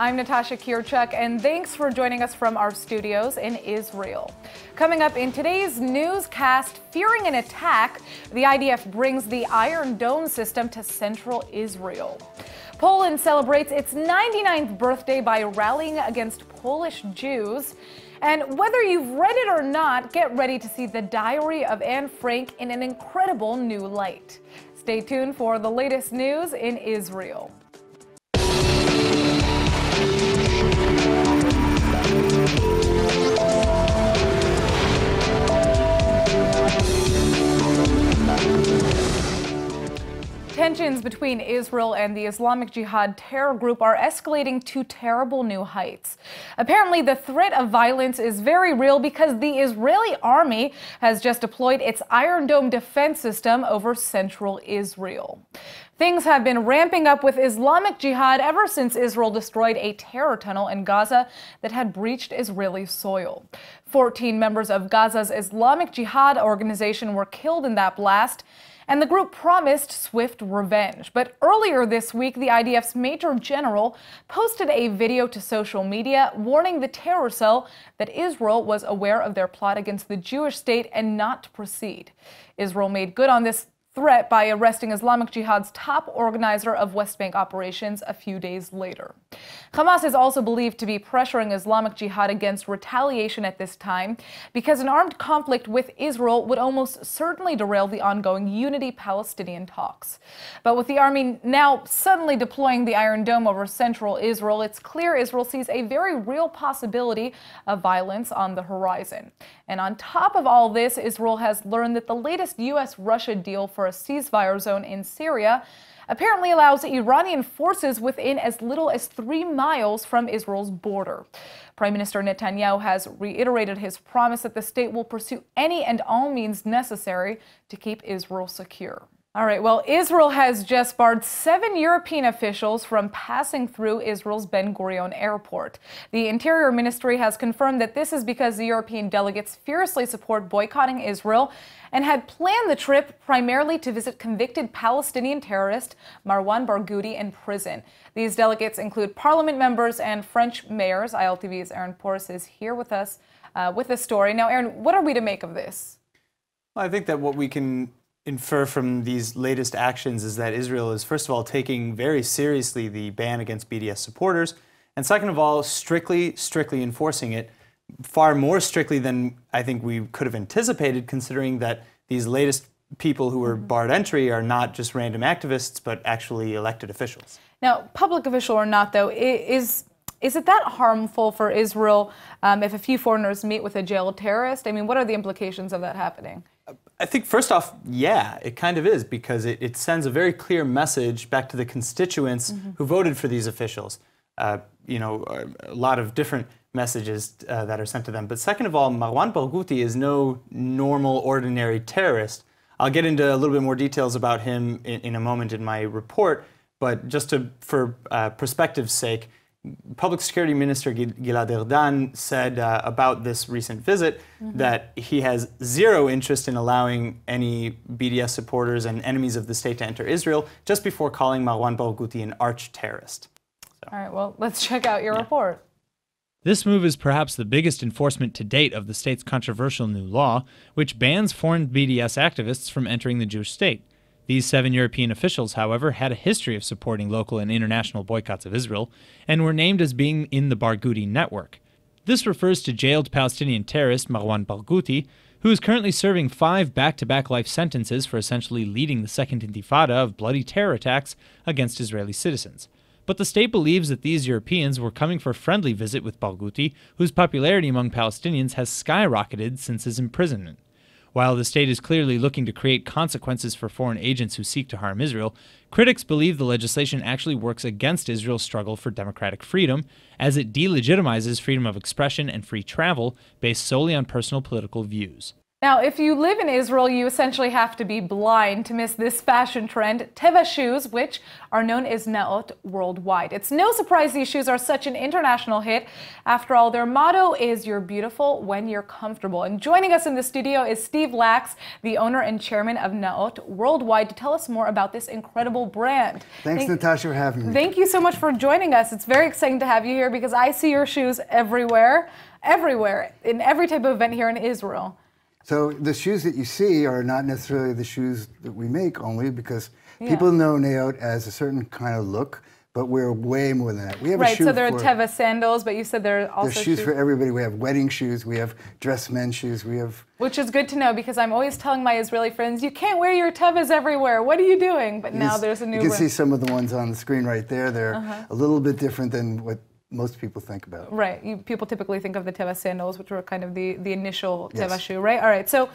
I'm Natasha Kirchuk, and thanks for joining us from our studios in Israel. Coming up in today's newscast, fearing an attack, the I.D.F. brings the Iron Dome system to central Israel. Poland celebrates its 99th birthday by rallying against Polish Jews. And whether you've read it or not, get ready to see the Diary of Anne Frank in an incredible new light. Stay tuned for the latest news in Israel. Tensions between Israel and the Islamic Jihad terror group are escalating to terrible new heights. Apparently, the threat of violence is very real because the Israeli army has just deployed its Iron Dome defense system over central Israel. Things have been ramping up with Islamic Jihad ever since Israel destroyed a terror tunnel in Gaza that had breached Israeli soil. 14 members of Gaza's Islamic Jihad organization were killed in that blast, and the group promised swift revenge. But earlier this week, the I.D.F's Major General posted a video to social media warning the terror cell that Israel was aware of their plot against the Jewish state and not to proceed. Israel made good on this threat by arresting Islamic Jihad's top organizer of West Bank operations a few days later. Hamas is also believed to be pressuring Islamic Jihad against retaliation at this time because an armed conflict with Israel would almost certainly derail the ongoing unity Palestinian talks. But with the army now suddenly deploying the Iron Dome over central Israel, it's clear Israel sees a very real possibility of violence on the horizon. And on top of all this, Israel has learned that the latest U.S.-Russia deal for a ceasefire zone in Syria apparently allows Iranian forces within as little as 3 miles from Israel's border. Prime Minister Netanyahu has reiterated his promise that the state will pursue any and all means necessary to keep Israel secure. All right, well, Israel has just barred 7 European officials from passing through Israel's Ben Gurion airport. The Interior Ministry has confirmed that this is because the European delegates fiercely support boycotting Israel and had planned the trip primarily to visit convicted Palestinian terrorist Marwan Barghouti in prison. These delegates include parliament members and French mayors. ILTV's Aaron Porras is here with us with this story. Now, Aaron, what are we to make of this? Well, I think that what we can infer from these latest actions is that Israel is, first of all, taking very seriously the ban against BDS supporters, and second of all, strictly enforcing it, far more strictly than I think we could have anticipated, considering that these latest people who were barred entry are not just random activists, but actually elected officials. Now, public official or not, though, is it that harmful for Israel if a few foreigners meet with a jailed terrorist? I mean, what are the implications of that happening? I think, first off, yeah, it kind of is, because it sends a very clear message back to the constituents who voted for these officials. You know, a lot of different messages that are sent to them. But second of all, Marwan Barghouti is no normal, ordinary terrorist. I'll get into a little bit more details about him in a moment in my report, but just for perspective's sake, Public Security Minister Gilad Erdan said about this recent visit that he has zero interest in allowing any BDS supporters and enemies of the state to enter Israel, just before calling Marwan Barghouti an arch-terrorist. All right, well, let's check out your report. This move is perhaps the biggest enforcement to date of the state's controversial new law, which bans foreign BDS activists from entering the Jewish state. These 7 European officials, however, had a history of supporting local and international boycotts of Israel, and were named as being in the Barghouti network. This refers to jailed Palestinian terrorist Marwan Barghouti, who is currently serving 5 back-to-back life sentences for essentially leading the second intifada of bloody terror attacks against Israeli citizens. But the state believes that these Europeans were coming for a friendly visit with Barghouti, whose popularity among Palestinians has skyrocketed since his imprisonment. While the state is clearly looking to create consequences for foreign agents who seek to harm Israel, critics believe the legislation actually works against Israel's struggle for democratic freedom, as it delegitimizes freedom of expression and free travel based solely on personal political views. Now, if you live in Israel, you essentially have to be blind to miss this fashion trend, Tevez shoes, which are known as Naot Worldwide. It's no surprise these shoes are such an international hit. After all, their motto is "You're beautiful when you're comfortable." And joining us in the studio is Steve Lax, the owner and chairman of Naot Worldwide, to tell us more about this incredible brand. Thanks, Natasha, for having me. Thank you so much for joining us. It's very exciting to have you here because I see your shoes everywhere, in every type of event here in Israel. So the shoes that you see are not necessarily the shoes that we make only because people know Naot as a certain kind of look, but we're way more than that. We have right, a shoe so there are Tevez sandals, but you said there are also shoes for everybody. We have wedding shoes, we have dress men's shoes, we have... Which is good to know because I'm always telling my Israeli friends, you can't wear your Tevez everywhere. What are you doing? But now there's a new... You can see some of the ones on the screen right there. They're a little bit different than what most people think about. Right. People typically think of the Tevez sandals, which were kind of the initial Tevez shoe, right? All right. So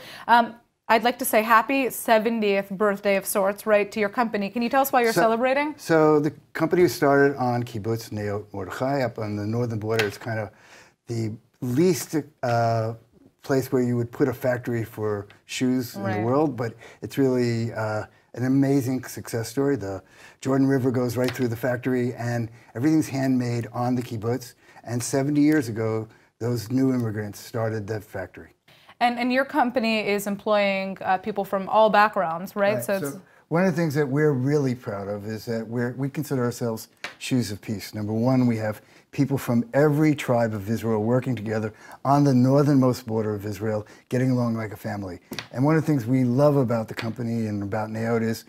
I'd like to say happy 70th birthday of sorts, right, to your company. Can you tell us why you're celebrating? So the company was started on Kibbutz Naot Mordechai up on the northern border. It's kind of the least place where you would put a factory for shoes in the world, but it's really an amazing success story. The Jordan River goes right through the factory, and everything's handmade on the kibbutz. And 70 years ago, those new immigrants started that factory. And your company is employing people from all backgrounds, right? So one of the things that we're really proud of is that we consider ourselves shoes of peace. Number one, we have people from every tribe of Israel working together on the northernmost border of Israel, getting along like a family. And one of the things we love about the company and about Naot is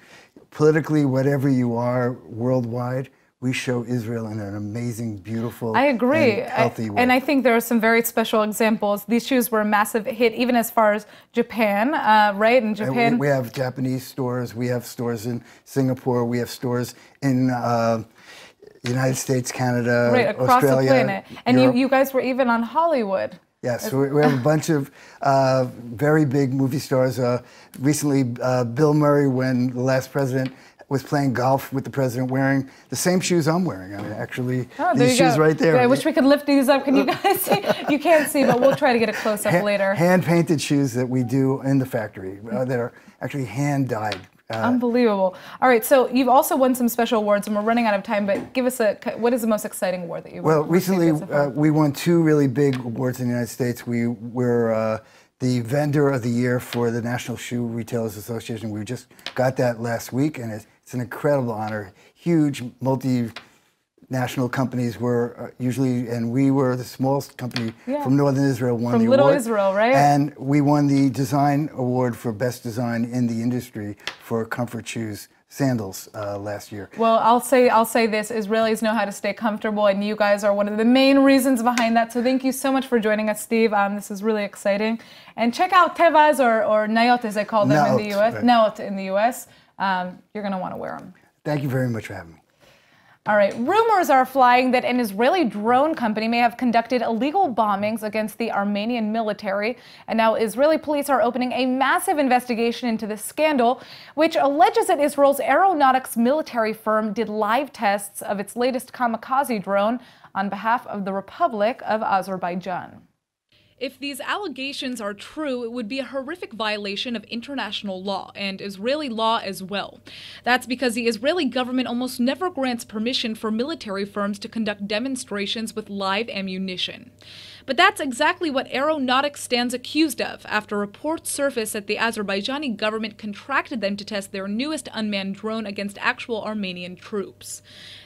politically, whatever you are worldwide, we show Israel in an amazing, beautiful, and healthy way. And I think there are some very special examples. These shoes were a massive hit, even as far as Japan, right? In Japan, and we have Japanese stores. We have stores in Singapore. We have stores in United States, Canada, right, across Australia, the planet. And you guys were even on Hollywood. Yes, so we have a bunch of very big movie stars. Recently, Bill Murray, when the last president was playing golf with the president, wearing the same shoes I'm wearing. I mean, actually, these shoes right there. I wish we could lift these up. Can you guys see? You can't see, but we'll try to get a close-up later. Hand-painted shoes that we do in the factory that are actually hand-dyed. Unbelievable. All right, so you've also won some special awards, and we're running out of time, but give us what is the most exciting award that you've won? Well, recently we won two really big awards in the United States. We were the Vendor of the Year for the National Shoe Retailers Association. We just got that last week, and it's an incredible honor. Huge multinational companies were usually, and we were the smallest company from Northern Israel, won the award. From Little Israel, right? And we won the Design Award for Best Design in the Industry for comfort shoes, sandals, last year. Well, I'll say this, Israelis know how to stay comfortable, and you guys are one of the main reasons behind that. So thank you so much for joining us, Steve. This is really exciting. And check out Tevez or Naot, as they call them in the U.S. Right. Naot in the U.S. You're going to want to wear them. Thank you very much for having me. All right, rumors are flying that an Israeli drone company may have conducted illegal bombings against the Armenian military. And now Israeli police are opening a massive investigation into this scandal, which alleges that Israel's Aeronautics military firm did live tests of its latest kamikaze drone on behalf of the Republic of Azerbaijan. If these allegations are true, it would be a horrific violation of international law and Israeli law as well. That's because the Israeli government almost never grants permission for military firms to conduct demonstrations with live ammunition. But that's exactly what Aeronautic stands accused of after reports surfaced that the Azerbaijani government contracted them to test their newest unmanned drone against actual Armenian troops.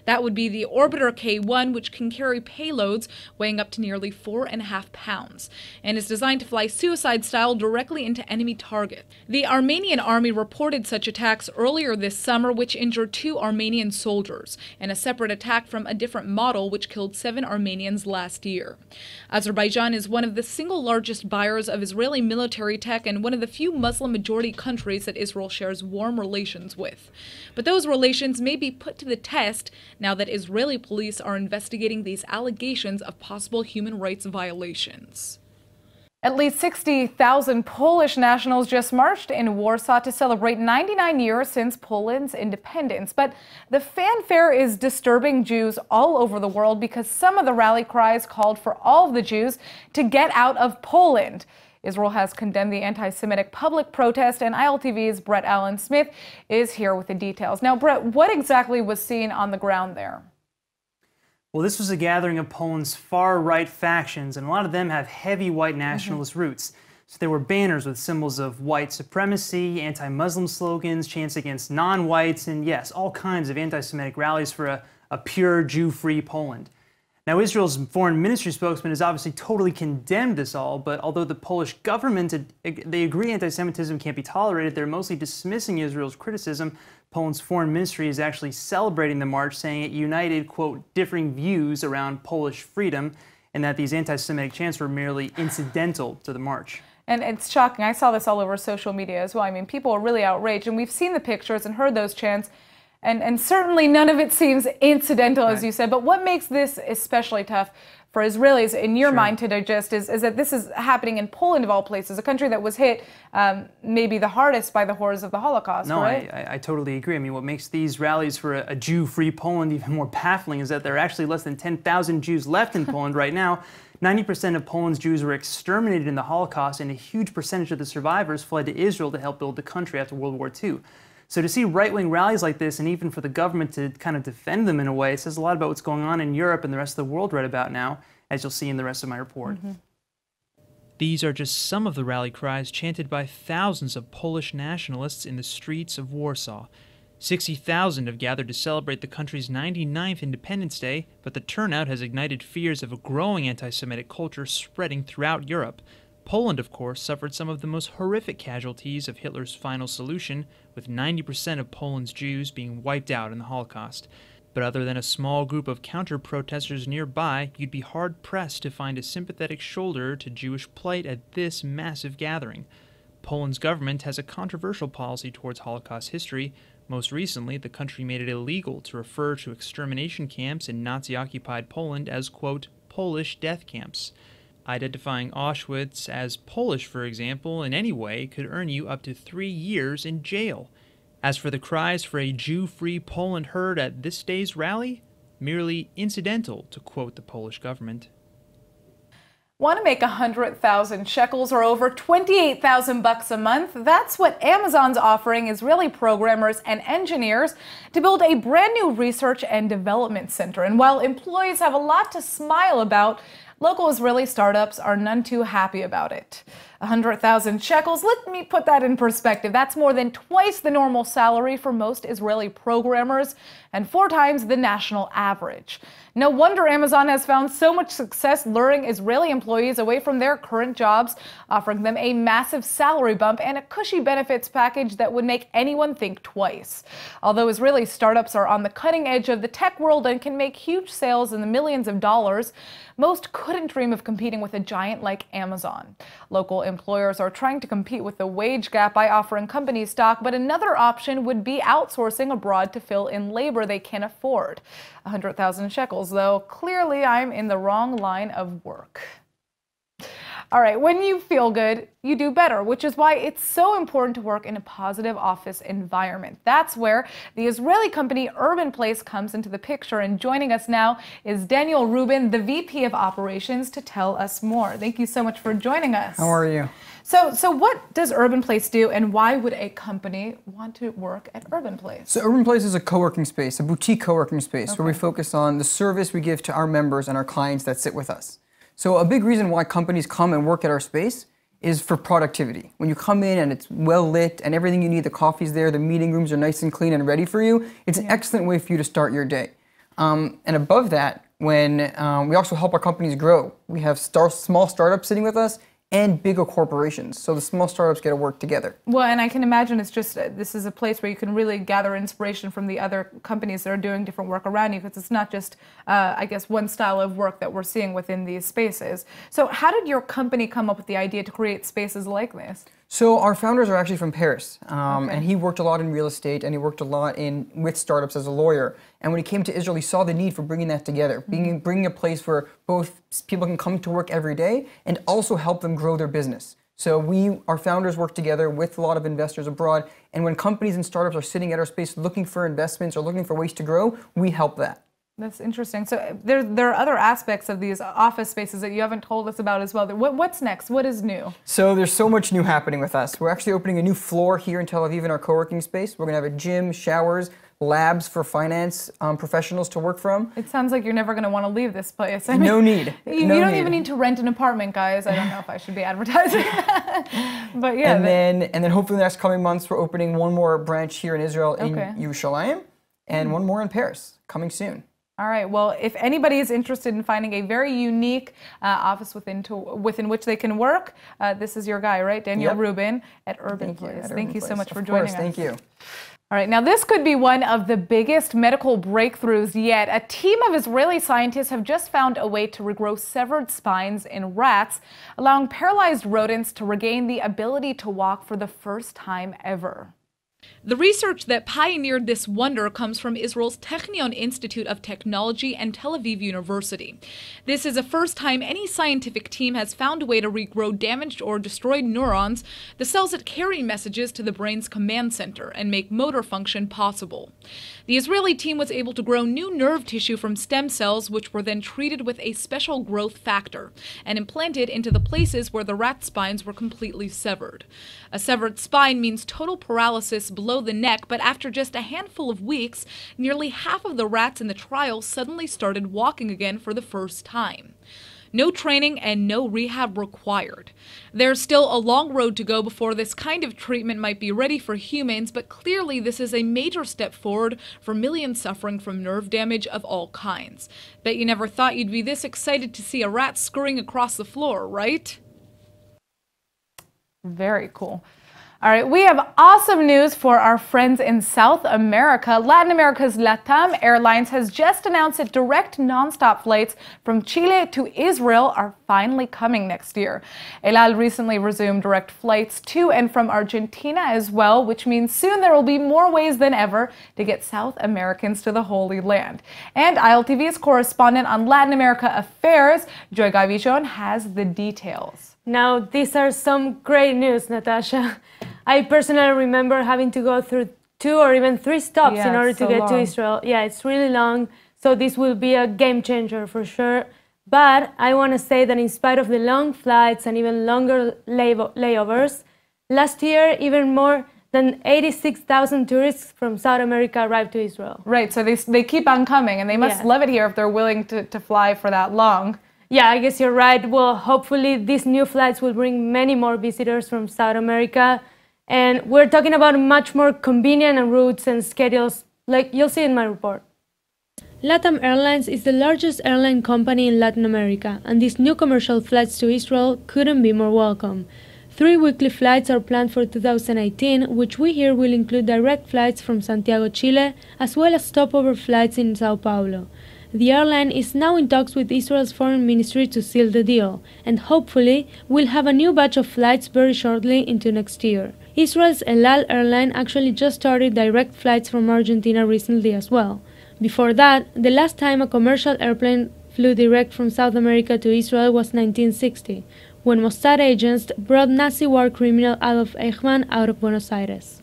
That would be the Orbiter K-1, which can carry payloads weighing up to nearly 4.5 pounds, and is designed to fly suicide-style directly into enemy targets. The Armenian army reported such attacks earlier this summer, which injured 2 Armenian soldiers, and a separate attack from a different model, which killed 7 Armenians last year. Azerbaijan is one of the single largest buyers of Israeli military tech and one of the few Muslim-majority countries that Israel shares warm relations with. But those relations may be put to the test now that Israeli police are investigating these allegations of possible human rights violations. At least 60,000 Polish nationals just marched in Warsaw to celebrate 99 years since Poland's independence. But the fanfare is disturbing Jews all over the world because some of the rally cries called for all of the Jews to get out of Poland. Israel has condemned the anti-Semitic public protest, and ILTV's Brett Allen Smith is here with the details. Now, Brett, what exactly was seen on the ground there? Well, this was a gathering of Poland's far-right factions, and a lot of them have heavy white nationalist roots. So there were banners with symbols of white supremacy, anti-Muslim slogans, chants against non-whites, and yes, all kinds of anti-Semitic rallies for a pure Jew-free Poland. Now, Israel's foreign ministry spokesman has obviously totally condemned this all, but although the Polish government, they agree anti-Semitism can't be tolerated, they're mostly dismissing Israel's criticism. Poland's foreign ministry is actually celebrating the march, saying it united, quote, differing views around Polish freedom, and that these anti-Semitic chants were merely incidental to the march. And it's shocking. I saw this all over social media as well. I mean, people are really outraged, and we've seen the pictures and heard those chants, and certainly none of it seems incidental, as you said. But what makes this especially tough for Israelis, in your mind, to digest is that this is happening in Poland, of all places, a country that was hit maybe the hardest by the horrors of the Holocaust, no, right? I totally agree. I mean, what makes these rallies for a Jew-free Poland even more baffling is that there are actually less than 10,000 Jews left in Poland right now. 90% of Poland's Jews were exterminated in the Holocaust, and a huge percentage of the survivors fled to Israel to help build the country after World War II. So to see right-wing rallies like this, and even for the government to kind of defend them in a way, it says a lot about what's going on in Europe and the rest of the world right about now, as you'll see in the rest of my report. These are just some of the rally cries chanted by thousands of Polish nationalists in the streets of Warsaw. 60,000 have gathered to celebrate the country's 99th Independence Day, but the turnout has ignited fears of a growing anti-Semitic culture spreading throughout Europe. Poland, of course, suffered some of the most horrific casualties of Hitler's final solution, with 90% of Poland's Jews being wiped out in the Holocaust. But other than a small group of counter-protesters nearby, you'd be hard-pressed to find a sympathetic shoulder to Jewish plight at this massive gathering. Poland's government has a controversial policy towards Holocaust history. Most recently, the country made it illegal to refer to extermination camps in Nazi-occupied Poland as, quote, Polish death camps. Identifying Auschwitz as Polish, for example, in any way could earn you up to 3 years in jail. As for the cries for a Jew-free Poland heard at this day's rally, merely incidental, to quote the Polish government. Want to make 100,000 shekels or over 28,000 bucks a month? That's what Amazon's offering Israeli programmers and engineers to build a brand new research and development center. And while employees have a lot to smile about, local Israeli startups are none too happy about it. 100,000 shekels, let me put that in perspective. That's more than twice the normal salary for most Israeli programmers and 4 times the national average. No wonder Amazon has found so much success luring Israeli employees away from their current jobs, offering them a massive salary bump and a cushy benefits package that would make anyone think twice. Although Israeli startups are on the cutting edge of the tech world and can make huge sales in the millions of dollars, most couldn't dream of competing with a giant like Amazon. Local employers are trying to compete with the wage gap by offering companies stock, but another option would be outsourcing abroad to fill in labor they can afford. 100,000 shekels, though, clearly I'm in the wrong line of work. All right, when you feel good, you do better, which is why it's so important to work in a positive office environment. That's where the Israeli company Urban Place comes into the picture. And joining us now is Daniel Rubin, the VP of Operations, to tell us more. Thank you so much for joining us. How are you? So what does Urban Place do, and why would a company want to work at Urban Place? So Urban Place is a co-working space, a boutique co-working space, where we focus on the service we give to our members and our clients that sit with us. So a big reason why companies come and work at our space is for productivity. When you come in and it's well lit and everything you need, the coffee's there, the meeting rooms are nice and clean and ready for you, it's an excellent way for you to start your day. And above that, when we also help our companies grow. We have small startups sitting with us and bigger corporations. So the small startups get to work together. Well, and I can imagine it's just, this is a place where you can really gather inspiration from the other companies that are doing different work around you, because it's not just, I guess, one style of work that we're seeing within these spaces. So how did your company come up with the idea to create spaces like this? So our founders are actually from Paris, and he worked a lot in real estate, and he worked a lot with startups as a lawyer. And when he came to Israel, he saw the need for bringing that together, bringing a place where both people can come to work every day and also help them grow their business. So our founders work together with a lot of investors abroad, and when companies and startups are sitting at our space looking for investments or looking for ways to grow, we help that. That's interesting. So there are other aspects of these office spaces that you haven't told us about as well. What's next? What is new? So there's so much new happening with us. We're actually opening a new floor here in Tel Aviv in our co-working space. We're going to have a gym, showers, labs for finance professionals to work from. It sounds like you're never going to want to leave this place. I mean, no need. You don't even need to rent an apartment, guys. I don't know if I should be advertising. But yeah. And then hopefully in the next coming months, we're opening one more branch here in Israel in Yerushalayim and one more in Paris coming soon. All right. Well, if anybody is interested in finding a very unique office within which they can work, this is your guy, right? Daniel Rubin at Urban Place. Thank you so much for joining us. Thank you. All right, now this could be one of the biggest medical breakthroughs yet. A team of Israeli scientists have just found a way to regrow severed spines in rats, allowing paralyzed rodents to regain the ability to walk for the first time ever. The research that pioneered this wonder comes from Israel's Technion Institute of Technology and Tel Aviv University. This is the first time any scientific team has found a way to regrow damaged or destroyed neurons, the cells that carry messages to the brain's command center and make motor function possible. The Israeli team was able to grow new nerve tissue from stem cells, which were then treated with a special growth factor and implanted into the places where the rat spines were completely severed. A severed spine means total paralysis below the neck, but after just a handful of weeks, nearly half of the rats in the trial suddenly started walking again for the first time. No training and no rehab required. There's still a long road to go before this kind of treatment might be ready for humans, but clearly this is a major step forward for millions suffering from nerve damage of all kinds. Bet you never thought you'd be this excited to see a rat scurrying across the floor, right? Very cool. All right, we have awesome news for our friends in South America. Latin America's LATAM Airlines has just announced that direct nonstop flights from Chile to Israel are finally coming next year. El Al recently resumed direct flights to and from Argentina as well, which means soon there will be more ways than ever to get South Americans to the Holy Land. And ILTV's correspondent on Latin America affairs, Joy Gavillon, has the details. Now, these are some great news, Natasha. I personally remember having to go through 2 or even 3 stops in order to get to Israel. Yeah, it's really long, so this will be a game changer for sure. But I want to say that in spite of the long flights and even longer layovers, last year even more than 86,000 tourists from South America arrived to Israel. Right, so they keep on coming, and they must love it here if they're willing to fly for that long. Yeah, I guess you're right. Well, hopefully these new flights will bring many more visitors from South America. And we're talking about much more convenient routes and schedules, like you'll see in my report. LATAM Airlines is the largest airline company in Latin America, and these new commercial flights to Israel couldn't be more welcome. 3 weekly flights are planned for 2018, which we hear will include direct flights from Santiago, Chile, as well as stopover flights in Sao Paulo. The airline is now in talks with Israel's foreign ministry to seal the deal, and hopefully we'll have a new batch of flights very shortly into next year. Israel's El Al airline actually just started direct flights from Argentina recently as well. Before that, the last time a commercial airplane flew direct from South America to Israel was 1960, when Mossad agents brought Nazi war criminal Adolf Eichmann out of Buenos Aires.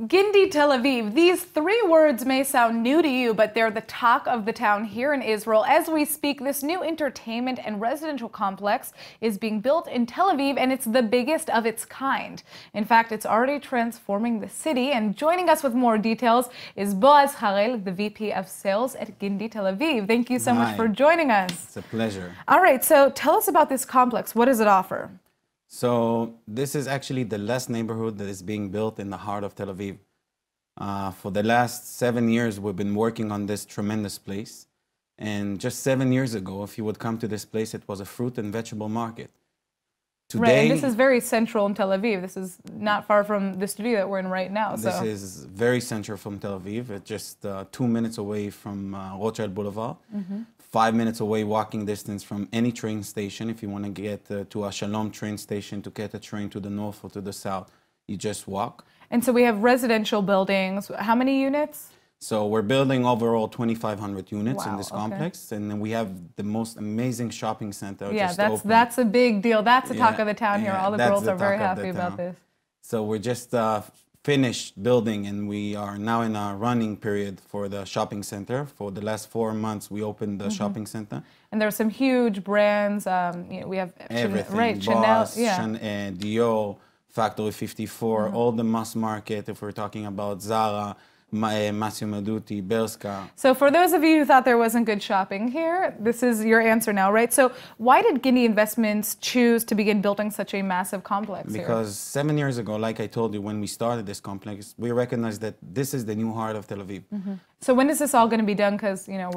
Gandi Tel Aviv. These 3 words may sound new to you, but they're the talk of the town here in Israel. As we speak, this new entertainment and residential complex is being built in Tel Aviv, and it's the biggest of its kind. In fact, it's already transforming the city. And joining us with more details is Boaz Harel, the VP of Sales at Gandi Tel Aviv. Thank you so much for joining us. It's a pleasure. All right, so tell us about this complex. What does it offer? So this is actually the last neighborhood that is being built in the heart of Tel Aviv. For the last 7 years, we've been working on this tremendous place. And just 7 years ago, if you would come to this place, it was a fruit and vegetable market. Today, right, and this is very central in Tel Aviv. This is not far from the studio that we're in right now. This is very central from Tel Aviv. It's just 2 minutes away from Rothschild Boulevard. 5 minutes away walking distance from any train station. If you want to get to a Shalom train station to get a train to the north or to the south, you just walk. And so we have residential buildings. How many units? So we're building overall 2,500 units in this complex, and then we have the most amazing shopping center. Yeah, that's a big deal. That's the talk of the town here. All the girls are very happy about this. So we're just finished building, and we are now in a running period for the shopping center. For the last 4 months, we opened the shopping center. And there's some huge brands. We have Everything, Chanel, Dior, Factory 54, all the mass market, if we're talking about Zara, Massimo Dutti, Bershka. So for those of you who thought there wasn't good shopping here, this is your answer now, right? So why did Gandi Investments choose to begin building such a massive complex here? Because 7 years ago, like I told you, when we started this complex, we recognized that this is the new heart of Tel Aviv. So when is this all going to be done? Because, you know,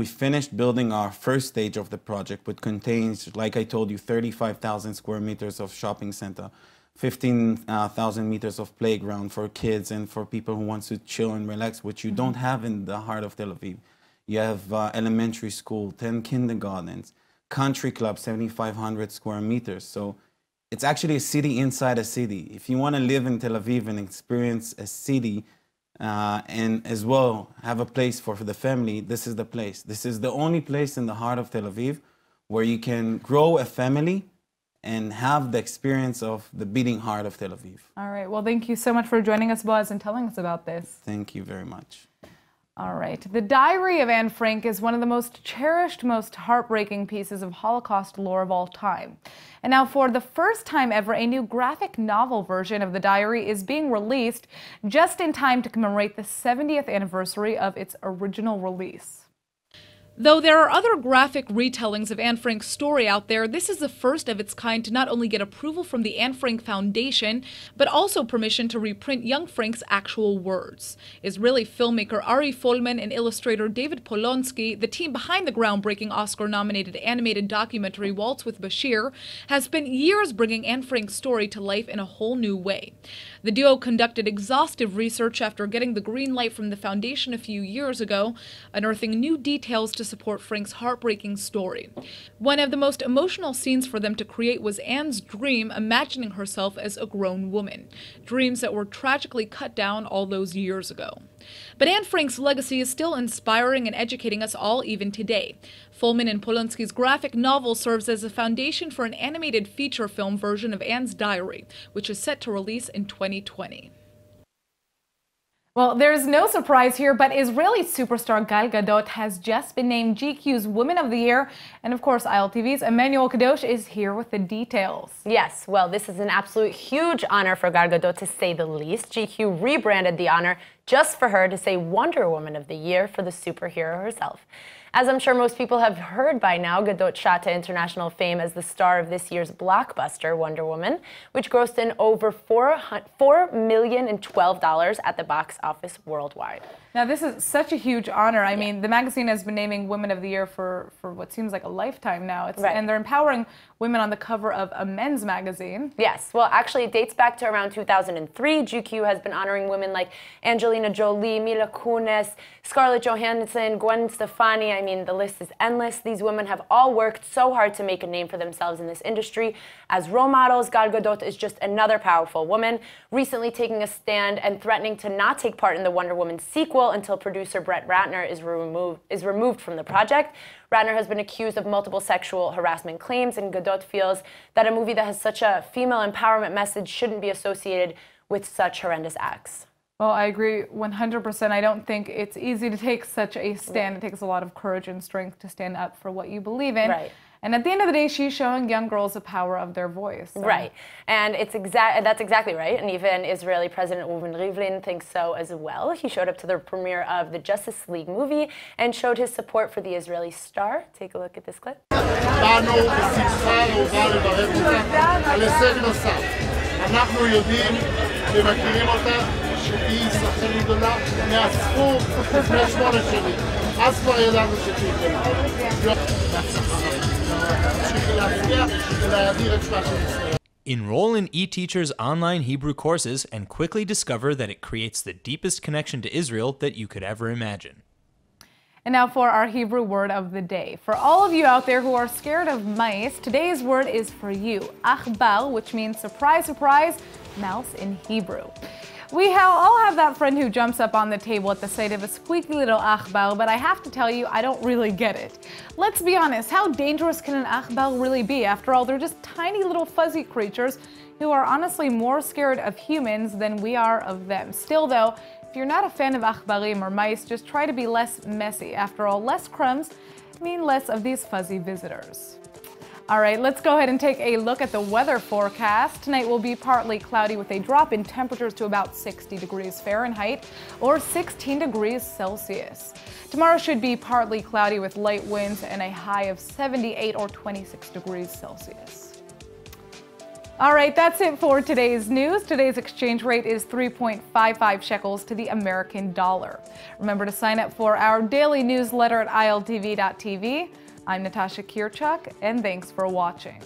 we finished building our first stage of the project, which contains, like I told you, 35,000 square meters of shopping center, 15,000 meters of playground for kids and for people who want to chill and relax, which you don't have in the heart of Tel Aviv. You have elementary school, 10 kindergartens, country club, 7,500 square meters. So it's actually a city inside a city. If you want to live in Tel Aviv and experience a city and as well have a place for the family, this is the place. This is the only place in the heart of Tel Aviv where you can grow a family and have the experience of the beating heart of Tel Aviv. All right. Well, thank you so much for joining us, Boaz, and telling us about this. Thank you very much. All right. The Diary of Anne Frank is one of the most cherished, most heartbreaking pieces of Holocaust lore of all time. And now, for the first time ever, a new graphic novel version of the diary is being released just in time to commemorate the 70th anniversary of its original release. Though there are other graphic retellings of Anne Frank's story out there, this is the first of its kind to not only get approval from the Anne Frank Foundation, but also permission to reprint young Frank's actual words. Israeli filmmaker Ari Folman and illustrator David Polonsky, the team behind the groundbreaking Oscar-nominated animated documentary Waltz with Bashir, has spent years bringing Anne Frank's story to life in a whole new way. The duo conducted exhaustive research after getting the green light from the foundation a few years ago, unearthing new details to support Frank's heartbreaking story. One of the most emotional scenes for them to create was Anne's dream imagining herself as a grown woman, dreams that were tragically cut down all those years ago. But Anne Frank's legacy is still inspiring and educating us all even today. Folman and Polonsky's graphic novel serves as a foundation for an animated feature film version of Anne's diary, which is set to release in 2020. Well, there's no surprise here, but Israeli superstar Gal Gadot has just been named GQ's Woman of the Year. And of course, ILTV's Emmanuel Kadosh is here with the details. Yes, well, this is an absolute huge honor for Gal Gadot, to say the least. GQ rebranded the honor just for her to say Wonder Woman of the Year for the superhero herself. As I'm sure most people have heard by now, Gadot shot to international fame as the star of this year's blockbuster, Wonder Woman, which grossed in over $4,012 at the box office worldwide. Now, this is such a huge honor. I mean, the magazine has been naming Women of the Year for what seems like a lifetime now. And they're empowering women on the cover of a men's magazine. Yes, well, actually, it dates back to around 2003. GQ has been honoring women like Angelina Jolie, Mila Kunis, Scarlett Johansson, Gwen Stefani. I mean, the list is endless. These women have all worked so hard to make a name for themselves in this industry. As role models, Gal Gadot is just another powerful woman, recently taking a stand and threatening to not take part in the Wonder Woman sequel until producer Brett Ratner is removed from the project. Ratner has been accused of multiple sexual harassment claims, and Gadot feels that a movie that has such a female empowerment message shouldn't be associated with such horrendous acts. Well, I agree 100%. I don't think it's easy to take such a stand. It takes a lot of courage and strength to stand up for what you believe in. Right. And at the end of the day, she's showing young girls the power of their voice. So. Right. And that's exactly right. And even Israeli President Reuven Rivlin thinks so as well. He showed up to the premiere of the Justice League movie and showed his support for the Israeli star. Take a look at this clip. שהיא שחקנית גדולה מהספור לפני 8 שנים. אז כבר ידענו שתהיה גדולה. תמשיכי להצליח ולהאדיר את שמה של ישראל. Enroll in eTeacher's online Hebrew courses and quickly discover that it creates the deepest connection to Israel that you could ever imagine. And now for our Hebrew word of the day. For all of you out there who are scared of mice, today's word is for you. Achbar, which means surprise, surprise, mouse in Hebrew. We all have that friend who jumps up on the table at the sight of a squeaky little achbar, but I have to tell you, I don't really get it. Let's be honest, how dangerous can an achbar really be? After all, they're just tiny little fuzzy creatures who are honestly more scared of humans than we are of them. Still though, if you're not a fan of achbarim or mice, just try to be less messy. After all, less crumbs mean less of these fuzzy visitors. All right, let's go ahead and take a look at the weather forecast. Tonight will be partly cloudy with a drop in temperatures to about 60 degrees Fahrenheit or 16 degrees Celsius. Tomorrow should be partly cloudy with light winds and a high of 78 or 26 degrees Celsius. All right, that's it for today's news. Today's exchange rate is 3.55 shekels to the American dollar. Remember to sign up for our daily newsletter at iltv.tv. I'm Natasha Kirchuk, and thanks for watching.